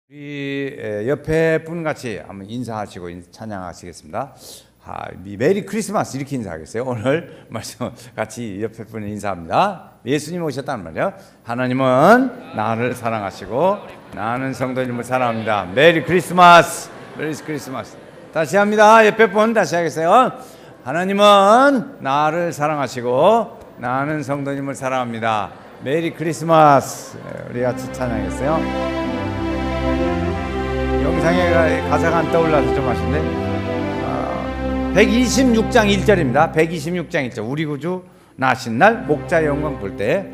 우리 옆에 분 같이 한번 인사하시고 찬양하시겠습니다. 메리 크리스마스 이렇게 인사하겠어요. 오늘 말씀 같이 옆에 분 인사합니다. 예수님 오셨다는 말이에요. 하나님은 나를 사랑하시고 나는 성도님을 사랑합니다. 메리 크리스마스. 메리 크리스마스. 다시 합니다. 옆에 분 다시 하겠어요. 하나님은 나를 사랑하시고 나는 성도님을 사랑합니다. 메리 크리스마스. 우리 같이 찬양하겠어요. 영상에 가사가 안 떠올라서 좀 아쉽네. 126장 1절입니다. 126장 1절. 우리 구주 나신 날 목자의 영광 볼 때,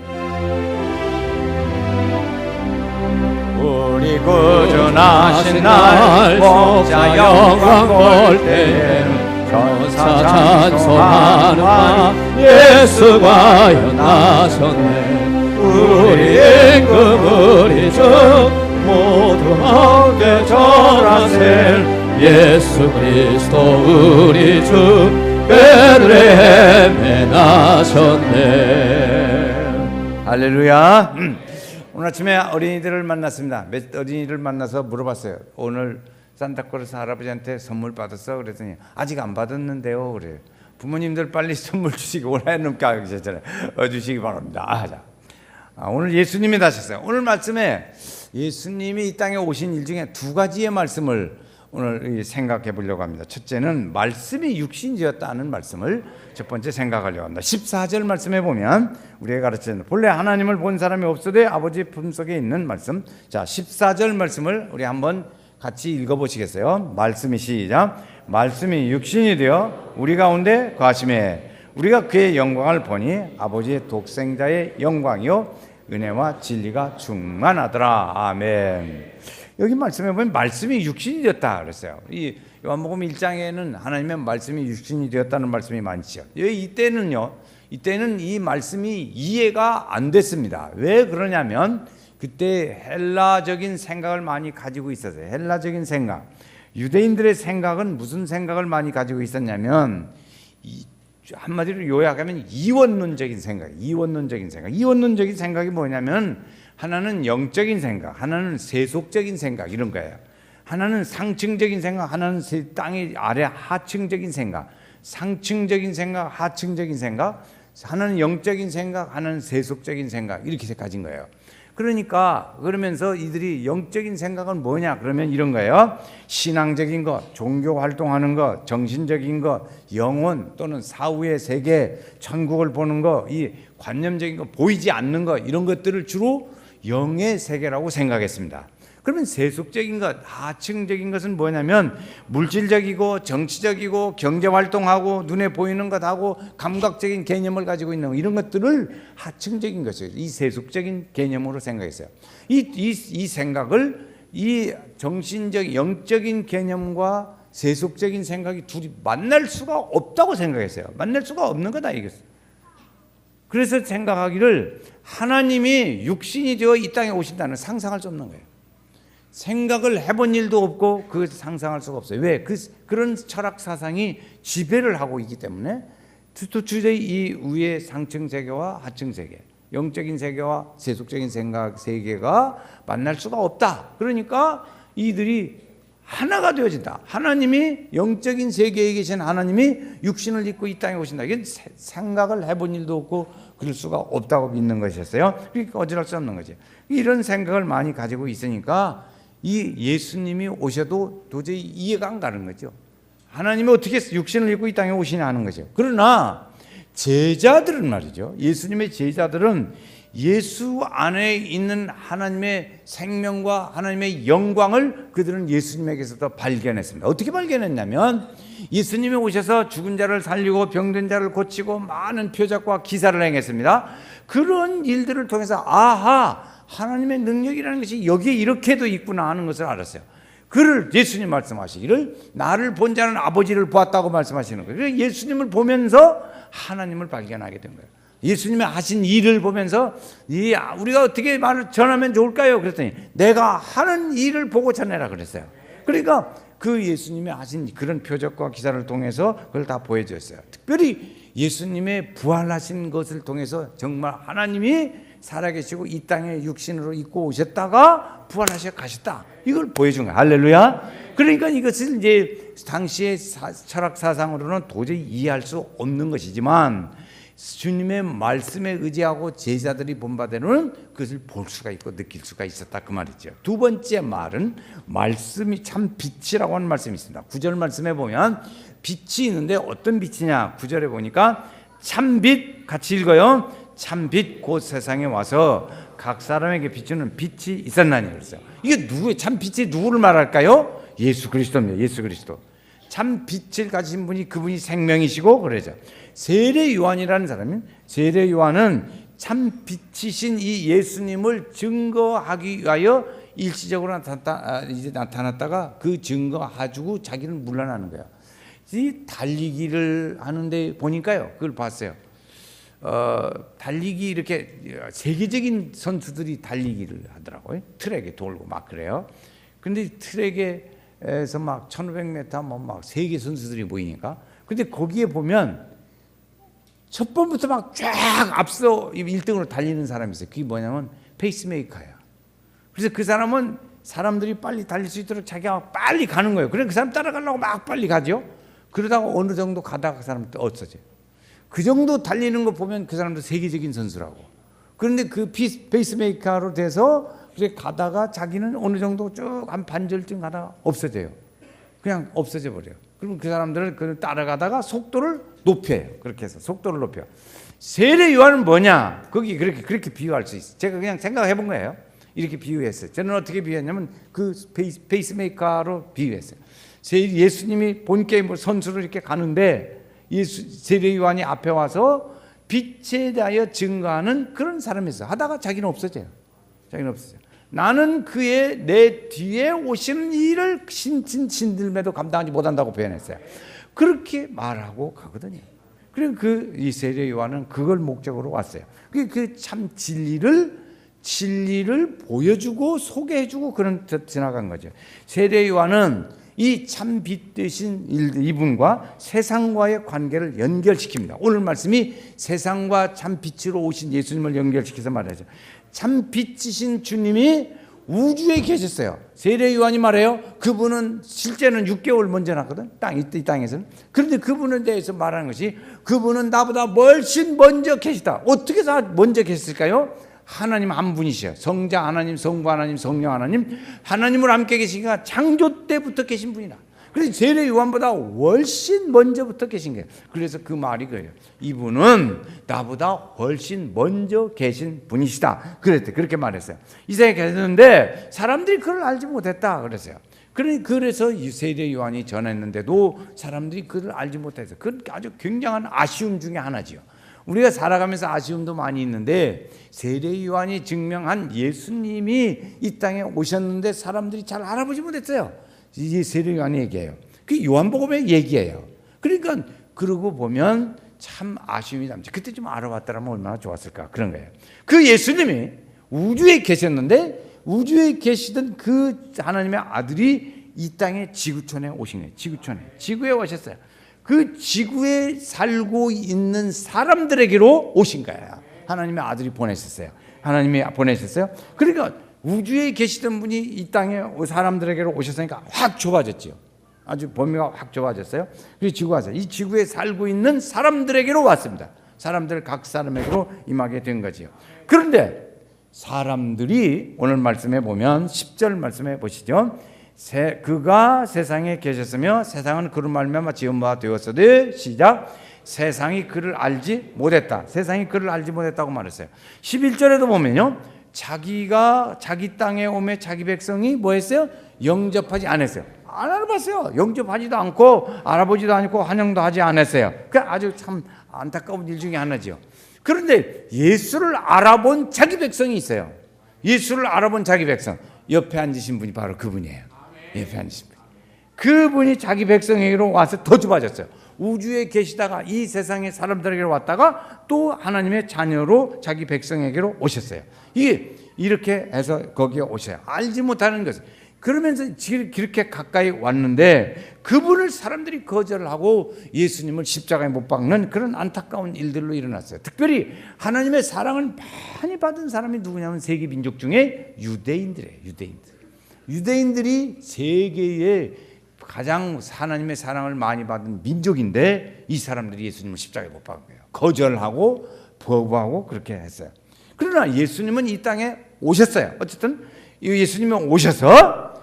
우리 구주 나신 날 목자의 영광 볼 때 천사 찬송하는 마 예수가 나셨네. 우리 임금 우리 주 모두 함께 전하세. 예수 그리스도 우리 주 베들레헴에 나셨네. 할렐루야. 오늘 아침에 어린이들을 만났습니다. 어린이를 만나서 물어봤어요. 오늘 산타클로스 할아버지한테 선물 받았어? 그랬더니 아직 안 받았는데요. 그래요. 부모님들 빨리 선물 주시기 올해 넘게 계셨잖아요. 주시기 바랍니다. 오늘 예수님이 나셨어요. 오늘 말씀에 예수님이 이 땅에 오신 일 중에 두 가지의 말씀을 오늘 생각해 보려고 합니다. 첫째는 말씀이 육신이 되었다는 말씀을 첫 번째 생각하려고 합니다. 14절 말씀에 보면 우리가 가르치는 본래 하나님을 본 사람이 없으되 아버지 품속에 있는 말씀. 자, 14절 말씀을 우리 한번 같이 읽어보시겠어요? 말씀이 시작. 말씀이 육신이 되어 우리 가운데 거하심에 우리가 그의 영광을 보니 아버지의 독생자의 영광이요 은혜와 진리가 충만하더라. 아멘. 여기 말씀에 보면 말씀이 육신이 되었다 그랬어요. 이 요한복음 1장에는 하나님의 말씀이 육신이 되었다는 말씀이 많죠. 이때는 이 말씀이 이해가 안 됐습니다. 왜 그러냐면 그때 헬라적인 생각을 많이 가지고 있었어요. 헬라적인 생각. 유대인들의 생각은 무슨 생각을 많이 가지고 있었냐면 한마디로 요약하면 이원론적인 생각. 이원론적인 생각이 뭐냐면 하나는 영적인 생각, 하나는 세속적인 생각 이런 거예요. 하나는 상층적인 생각, 하나는 땅의 아래 하층적인 생각. 상층적인 생각, 하층적인 생각. 하나는 영적인 생각, 하나는 세속적인 생각 이렇게 가진 거예요. 그러면서 이들이 영적인 생각은 뭐냐? 그러면 이런 거예요. 신앙적인 것, 종교 활동하는 것, 정신적인 것, 영혼 또는 사후의 세계, 천국을 보는 것, 이 관념적인 것, 보이지 않는 것 이런 것들을 주로 영의 세계라고 생각했습니다. 그러면 세속적인 것, 하층적인 것은 뭐냐면 물질적이고 정치적이고 경제활동하고 눈에 보이는 것하고 감각적인 개념을 가지고 있는 이런 것들을 하층적인 것이에요. 이 세속적인 개념으로 생각했어요. 이 생각을 이 정신적 영적인 개념과 세속적인 생각이 둘이 만날 수가 없다고 생각했어요. 만날 수가 없는 거다 이거였어요. 그래서 생각하기를 하나님이 육신이 되어 이 땅에 오신다는 상상할 수 없는 거예요. 생각을 해본 일도 없고 그 상상할 수가 없어요. 왜? 그런 철학 사상이 지배를 하고 있기 때문에 주제의 이 위의 상층 세계와 하층 세계, 영적인 세계와 세속적인 생각 세계가 만날 수가 없다. 그러니까 이들이 하나가 되어진다. 하나님이 영적인 세계에 계신 하나님이 육신을 입고 이 땅에 오신다. 이게 생각을 해본 일도 없고 그럴 수가 없다고 믿는 것이었어요. 그러니까 어찌할 수 없는 거죠. 이런 생각을 많이 가지고 있으니까 이 예수님이 오셔도 도저히 이해가 안 가는 거죠. 하나님이 어떻게 육신을 입고 이 땅에 오시냐 하는 거죠. 그러나 제자들은 말이죠. 예수님의 제자들은 예수 안에 있는 하나님의 생명과 하나님의 영광을 그들은 예수님에게서도 발견했습니다. 어떻게 발견했냐면 예수님이 오셔서 죽은 자를 살리고 병든 자를 고치고 많은 표적과 기사를 행했습니다. 그런 일들을 통해서 하나님의 능력이라는 것이 여기에 이렇게도 있구나 하는 것을 알았어요. 그를 예수님 말씀하시기를 나를 본 자는 아버지를 보았다고 말씀하시는 거예요. 그래서 예수님을 보면서 하나님을 발견하게 된 거예요. 예수님의 하신 일을 보면서 우리가 어떻게 말을 전하면 좋을까요? 그랬더니 내가 하는 일을 보고 전해라 그랬어요. 그러니까 그 예수님이 하신 그런 표적과 기사를 통해서 그걸 다 보여줬어요. 특별히 예수님의 부활하신 것을 통해서 정말 하나님이 살아계시고 이 땅에 육신으로 입고 오셨다가 부활하셔 가셨다. 이걸 보여준 거야. 할렐루야. 그러니까 이것을 이제 당시의 철학 사상으로는 도저히 이해할 수 없는 것이지만 주님의 말씀에 의지하고 제자들이 본바대로는 그것을 볼 수가 있고 느낄 수가 있었다 그 말이죠. 두 번째 말은 말씀이 참 빛이라고 하는 말씀이 있습니다. 9절 말씀에 보면 빛이 있는데 어떤 빛이냐? 9절에 보니까 참빛, 같이 읽어요. 참빛 곧 세상에 와서 각 사람에게 비추는 빛이 있었나니. 그랬어요. 이게 누구의 참빛이 누구를 말할까요? 예수 그리스도입니다. 예수 그리스도. 참 빛을 가진 분이 그분이 생명이시고 그러죠. 세례 요한이라는 사람이, 세례 요한은 참 빛이신 이 예수님을 증거하기 위하여 일시적으로 나타났다가 그 증거해주고 자기는 물러나는 거예요. 이 달리기를 하는데 보니까요, 그걸 봤어요. 달리기 이렇게 세계적인 선수들이 달리기를 하더라고요. 트랙에 돌고 막 그래요. 근데 트랙에서 막 1500m 막 세계 선수들이 보이니까. 근데 거기에 보면 첫 번부터 막 쫙 앞서 1등으로 달리는 사람이 있어요. 그게 뭐냐면 페이스메이커야. 그래서 그 사람은 사람들이 빨리 달릴 수 있도록 자기가 빨리 가는 거예요. 그래서 그 사람 따라가려고 막 빨리 가죠. 그러다가 어느 정도 가다가 그 사람은 또 없어져요. 그 정도 달리는 거 보면 그 사람도 세계적인 선수라고. 그런데 그 페이스메이커로 돼서 그래 가다가 자기는 어느 정도 쭉 한 반절쯤 가다가 없어져요. 그냥 없어져 버려요. 그럼 그 사람들은 그 따라가다가 속도를 높여요. 그렇게 해서 속도를 높여. 세례 요한은 뭐냐? 거기 그렇게 비유할 수 있어요. 제가 그냥 생각해 본 거예요. 이렇게 비유했어요. 저는 어떻게 비유했냐면 그 페이스메이커로 비유했어요. 예수님이 본 게임을 선수로 이렇게 가는데 세례 요한이 앞에 와서 빛에 대하여 증거하는 그런 사람이었어요. 하다가 자기는 없어져요. 나는 그의 내 뒤에 오시는 일을 신들매도 감당하지 못한다고 표현했어요. 그렇게 말하고 가거든요. 그리고 이 세례 요한은 그걸 목적으로 왔어요. 그 참 진리를 보여주고 소개해주고 그런 지나간 거죠. 세례 요한은 이 참 빛 되신 이분과 세상과의 관계를 연결시킵니다. 오늘 말씀이 세상과 참 빛으로 오신 예수님을 연결시켜서 말하죠. 참 빛이신 주님이 우주에 계셨어요. 세례 요한이 말해요. 그분은 실제는 6개월 먼저 났거든. 이 땅에서는. 그런데 그분에 대해서 말하는 것이 그분은 나보다 훨씬 먼저 계시다. 어떻게 해서 먼저 계셨을까요? 하나님 한 분이셔요. 성자 하나님, 성부 하나님, 성령 하나님. 하나님을 함께 계시니까 창조 때부터 계신 분이다. 그래서 세례 요한보다 훨씬 먼저부터 계신 거예요. 그래서 그 말이 그래요. 이분은 나보다 훨씬 먼저 계신 분이시다. 그렇게 말했어요. 이 세상에 계셨는데 사람들이 그걸 알지 못했다 그랬어요. 그래서 세례 요한이 전했는데도 사람들이 그걸 알지 못해서 그건 아주 굉장한 아쉬움 중에 하나지요. 우리가 살아가면서 아쉬움도 많이 있는데 세례 요한이 증명한 예수님이 이 땅에 오셨는데 사람들이 잘 알아보지 못했어요. 이게 세례 요한이 얘기해요. 그 요한복음의 얘기예요. 그러니까 그러고 보면 참 아쉬움이 남지. 그때 좀 알아봤더라면 얼마나 좋았을까 그런 거예요. 그 예수님이 우주에 계셨는데 우주에 계시던 그 하나님의 아들이 이 땅에 지구촌에 오신 거예요. 지구에 오셨어요. 그 지구에 살고 있는 사람들에게로 오신 거예요. 하나님의 아들이 보내셨어요. 그러니까 우주에 계시던 분이 이 땅에 사람들에게로 오셨으니까 확 좁아졌죠. 아주 범위가 확 좁아졌어요. 그리고 지구가 왔어요. 이 지구에 살고 있는 사람들에게로 왔습니다. 각 사람에게로 임하게 된 거지요. 그런데 사람들이 오늘 말씀에 보면 10절 말씀에 보시죠. 그가 세상에 계셨으며 세상은 그로 말미암아 지은 바 되었으되 시작. 세상이 그를 알지 못했다. 세상이 그를 알지 못했다고 말했어요. 11절에도 보면요. 자기가 자기 땅에 오매 자기 백성이 뭐 했어요? 영접하지 않았어요. 안 알아봤어요. 영접하지도 않고 알아보지도 않고 환영도 하지 않았어요. 그 아주 참 안타까운 일 중에 하나죠. 그런데 예수를 알아본 자기 백성이 있어요. 예수를 알아본 자기 백성. 옆에 앉으신 분이 바로 그분이에요. 옆에 앉으신 분. 그분이 자기 백성에게로 와서 더 좁아졌어요. 우주에 계시다가 이 세상의 사람들에게로 왔다가 또 하나님의 자녀로 자기 백성에게로 오셨어요. 이게 이렇게 해서 거기에 오셔요. 알지 못하는 것은 그러면서 그렇게 가까이 왔는데 그분을 사람들이 거절하고 예수님을 십자가에 못 박는 그런 안타까운 일들로 일어났어요. 특별히 하나님의 사랑을 많이 받은 사람이 누구냐면 세계 민족 중에 유대인들이에요. 유대인들이 세계에 가장 하나님의 사랑을 많이 받은 민족인데 이 사람들이 예수님을 십자가에 못 박은 거예요. 거절하고 거부하고 그렇게 했어요. 그러나 예수님은 이 땅에 오셨어요. 어쨌든 예수님은 오셔서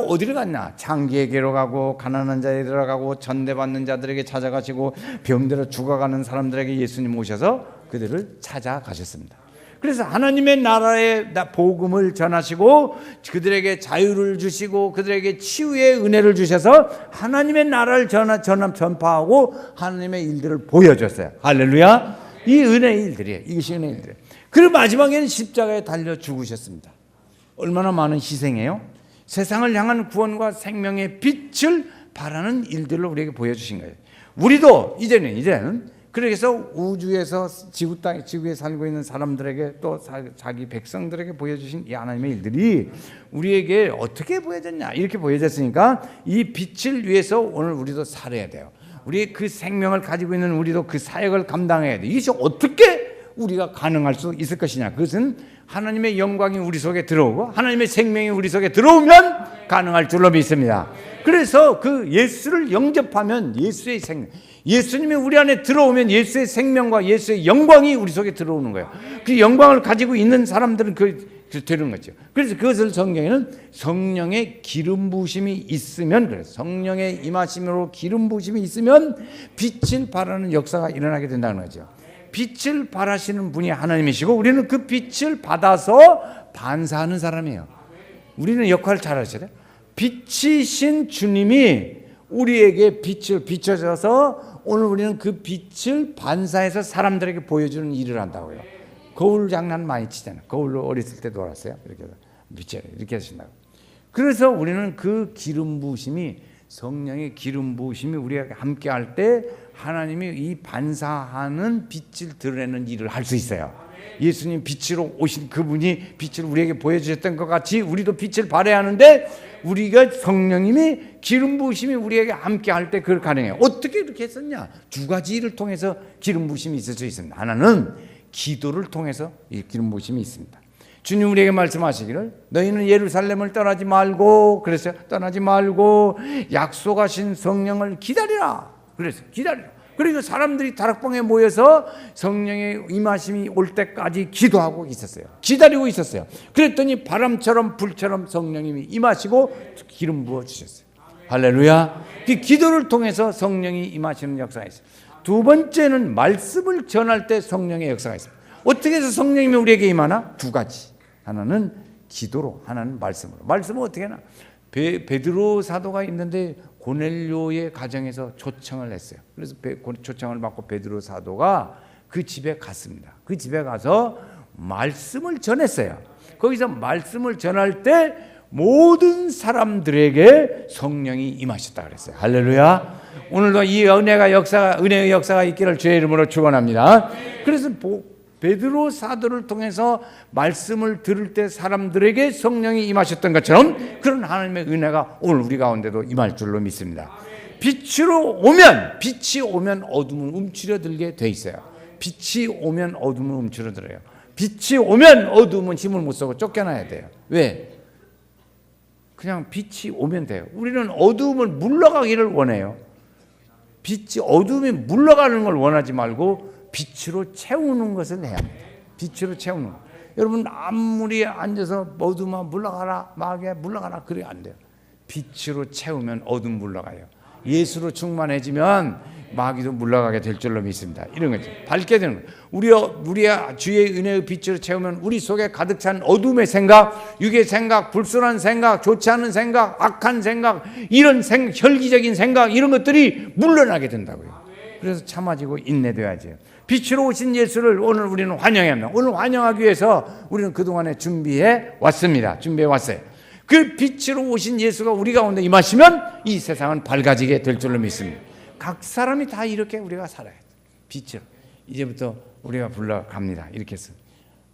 어디를 갔냐? 장기에게로 가고 가난한 자에게로 가고 전대받는 자들에게 찾아가시고 병들어 죽어가는 사람들에게 예수님 오셔서 그들을 찾아가셨습니다. 그래서 하나님의 나라의 복음을 전하시고 그들에게 자유를 주시고 그들에게 치유의 은혜를 주셔서 하나님의 나라를 전파하고 하나님의 일들을 보여줬어요. 할렐루야. 이 은혜의 일들이에요. 이것이 은혜의 일들이에요. 그리고 마지막에는 십자가에 달려 죽으셨습니다. 얼마나 많은 희생이에요. 세상을 향한 구원과 생명의 빛을 바라는 일들로 우리에게 보여주신 거예요. 우리도 이제는 그래서 우주에서 지구에 살고 있는 사람들에게 또 자기 백성들에게 보여주신 이 하나님의 일들이 우리에게 어떻게 보여졌냐 이렇게 보여졌으니까 이 빛을 위해서 오늘 우리도 살아야 돼요. 우리 그 생명을 가지고 있는 우리도 그 사역을 감당해야 돼요. 이것이 어떻게 우리가 가능할 수 있을 것이냐. 그것은 하나님의 영광이 우리 속에 들어오고 하나님의 생명이 우리 속에 들어오면 가능할 줄로 믿습니다. 그래서 그 예수를 영접하면 예수의 생명, 예수님이 우리 안에 들어오면 예수의 생명과 예수의 영광이 우리 속에 들어오는 거예요. 그 영광을 가지고 있는 사람들은 되는 거죠. 그래서 그것을 성경에는 성령의 기름 부으심이 있으면, 그래서 성령의 임하심으로 기름 부으심이 있으면 빛을 발하는 역사가 일어나게 된다는 거죠. 빛을 발하시는 분이 하나님이시고 우리는 그 빛을 받아서 반사하는 사람이에요. 우리는 역할을 잘 하셔야 돼요. 빛이신 주님이 우리에게 빛을 비춰줘서 오늘 우리는 그 빛을 반사해서 사람들에게 보여주는 일을 한다고요. 거울 장난 많이 치잖아요. 거울로 어렸을 때 놀았어요. 이렇게 빛을 이렇게 하신다고. 그래서 우리는 그 기름 부으심이, 성령의 기름 부으심이 우리가 함께 할 때 하나님이 이 반사하는 빛을 드러내는 일을 할 수 있어요. 예수님 빛으로 오신 그분이 빛을 우리에게 보여주셨던 것 같이 우리도 빛을 발해야 하는데 우리가 성령님이 기름 부으심이 우리에게 함께 할 때 그걸 가능해요. 어떻게 이렇게 했었냐? 두 가지 일을 통해서 기름 부으심이 있을 수 있습니다. 하나는 기도를 통해서 이 기름 부으심이 있습니다. 주님 우리에게 말씀하시기를 너희는 예루살렘을 떠나지 말고, 그래서 떠나지 말고 약속하신 성령을 기다리라. 그래서 기다리라. 그리고 사람들이 다락방에 모여서 성령의 임하심이 올 때까지 기도하고 있었어요. 기다리고 있었어요. 그랬더니 바람처럼 불처럼 성령님이 임하시고 기름 부어 주셨어요. 할렐루야. 그 기도를 통해서 성령이 임하시는 역사가 있어요. 두 번째는 말씀을 전할 때 성령의 역사가 있습니다. 어떻게 해서 성령님이 우리에게 임하나? 두 가지. 하나는 기도로, 하나는 말씀으로. 말씀은 어떻게 하나? 베드로 사도가 있는데 고넬료의 가정에서 초청을 했어요. 그래서 초청을 받고 베드로 사도가 그 집에 갔습니다. 그 집에 가서 말씀을 전했어요. 거기서 말씀을 전할 때 모든 사람들에게 성령이 임하셨다 그랬어요. 할렐루야. 오늘도 이 은혜의 역사가 있기를 주의 이름으로 축원합니다. 그래서 베드로 사도를 통해서 말씀을 들을 때 사람들에게 성령이 임하셨던 것처럼 그런 하나님의 은혜가 오늘 우리 가운데도 임할 줄로 믿습니다. 빛이 오면 어둠은 움츠러들게 돼 있어요. 빛이 오면 어둠은 움츠러들어요. 빛이 오면 어둠은 힘을 못 쓰고 쫓겨나야 돼요. 왜? 그냥 빛이 오면 돼요. 우리는 어둠을 물러가기를 원해요. 어둠이 물러가는 걸 원하지 말고 빛으로 채우는 것을 해야 합니다. 빛으로 채우는 것. 여러분 아무리 앉아서 어둠아 물러가라, 마귀야 물러가라, 그래 안 돼요. 빛으로 채우면 어둠 물러가요. 예수로 충만해지면 마귀도 물러가게 될 줄로 믿습니다. 이런 거죠. 밝게 되는 거예요. 우리의 주의 은혜의 빛으로 채우면 우리 속에 가득 찬 어둠의 생각, 육의 생각, 불순한 생각, 좋지 않은 생각, 악한 생각, 이런 혈기적인 생각, 이런 것들이 물러나게 된다고요. 그래서 참아지고 인내돼야죠. 빛으로 오신 예수를 오늘 우리는 환영해야 합니다. 오늘 환영하기 위해서 우리는 그동안에 준비해 왔습니다. 준비해 왔어요. 그 빛으로 오신 예수가 우리 가운데 임하시면 이 세상은 밝아지게 될 줄로 믿습니다. 각 사람이 다 이렇게 우리가 살아야 돼요. 빛으로. 이제부터 우리가 불러갑니다. 이렇게 해서.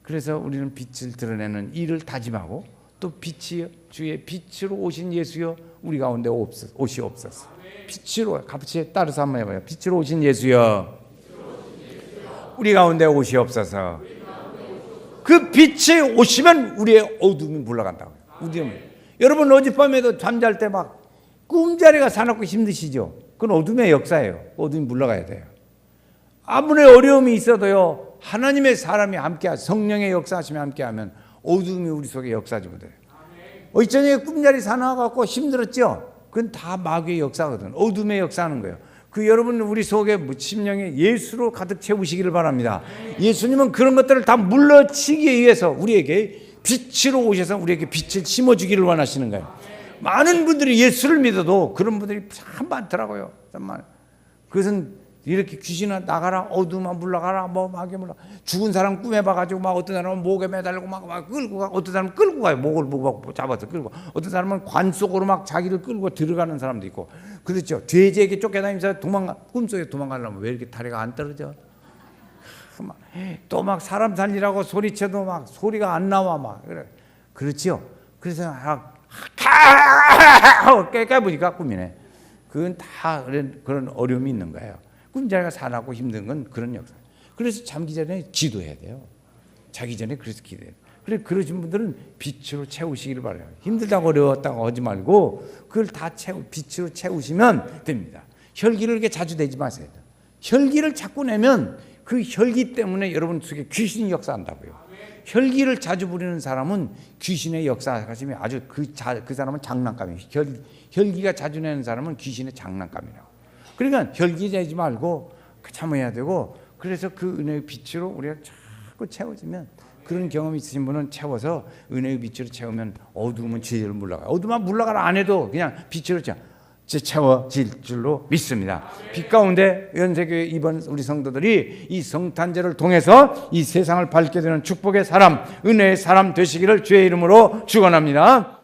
그래서 우리는 빛을 드러내는 일을 다짐하고 또 빛이요, 주의 빛으로 오신 예수여 우리 가운데 오시옵소서. 빛으로 같이 따라서 한번 해봐요. 빛으로 오신 예수여 우리 가운데 오시옵소서. 그 빛이 오시면 우리의 어둠이 물러간다고요. 여러분 어젯밤에도 잠잘 때 막 꿈자리가 사납고 힘드시죠? 그건 어둠의 역사예요. 어둠이 물러가야 돼요. 아무리 어려움이 있어도요, 하나님의 사람이 함께, 성령의 역사하시면 함께하면 어둠이 우리 속에 역사하지 못해요. 어쩌니 꿈자리 사나워갖고 힘들었죠? 그건 다 마귀의 역사거든. 어둠의 역사하는 거예요. 여러분 우리 속에 심령에 예수로 가득 채우시기를 바랍니다. 예수님은 그런 것들을 다 물러치기 위해서 우리에게 빛으로 오셔서 우리에게 빛을 심어주기를 원하시는 거예요. 많은 분들이 예수를 믿어도 그런 분들이 참 많더라고요. 정말. 그것은 이렇게 귀신아 나가라, 어둠아 물러가라, 뭐 마귀 물러. 죽은 사람 꿈에 봐가지고 막 어떤 사람은 목에 매달리고 막 끌고 가, 어떤 사람은 끌고 가요. 목을 잡아서 끌고. 어떤 사람은 관 속으로 막 자기를 끌고 들어가는 사람도 있고. 그렇죠. 돼지에게 쫓겨다니면서 꿈속에 도망가려면 왜 이렇게 다리가 안 떨어져? 또 막 사람 살리라고 소리쳐도 막 소리가 안 나와 막 그래. 그렇죠. 그래서 깨보니까 꿈이네. 그건 다 그런 어려움이 있는 거예요. 꿈자리가 사나고 힘든 건 그런 역사. 그래서 잠기 전에 기도해야 돼요. 자기 전에 그래서 기도해야 돼요. 그래 그러신 분들은 빛으로 채우시기를 바라요. 힘들다고 어려웠다고 하지 말고 그걸 다 빛으로 채우시면 됩니다. 혈기를 이렇게 자주 내지 마세요. 혈기를 자꾸 내면 그 혈기 때문에 여러분 속에 귀신이 역사한다고요. 혈기를 자주 부리는 사람은 귀신의 역사하시면 아주 그 사람은 장난감이에요. 혈기가 자주 내는 사람은 귀신의 장난감이라고. 그러니까 혈기 내지 말고 참아야 되고, 그래서 그 은혜의 빛으로 우리가 자꾸 채워지면, 그런 경험이 있으신 분은 채워서 은혜의 빛으로 채우면 어두움은 제대로 물러가요. 어두움만 물러가라 안 해도 그냥 빛으로 채워질 줄로 믿습니다. 빛 가운데 연세교회 이번 우리 성도들이 이 성탄절을 통해서 이 세상을 밝게 되는 축복의 사람, 은혜의 사람 되시기를 주의 이름으로 축원합니다.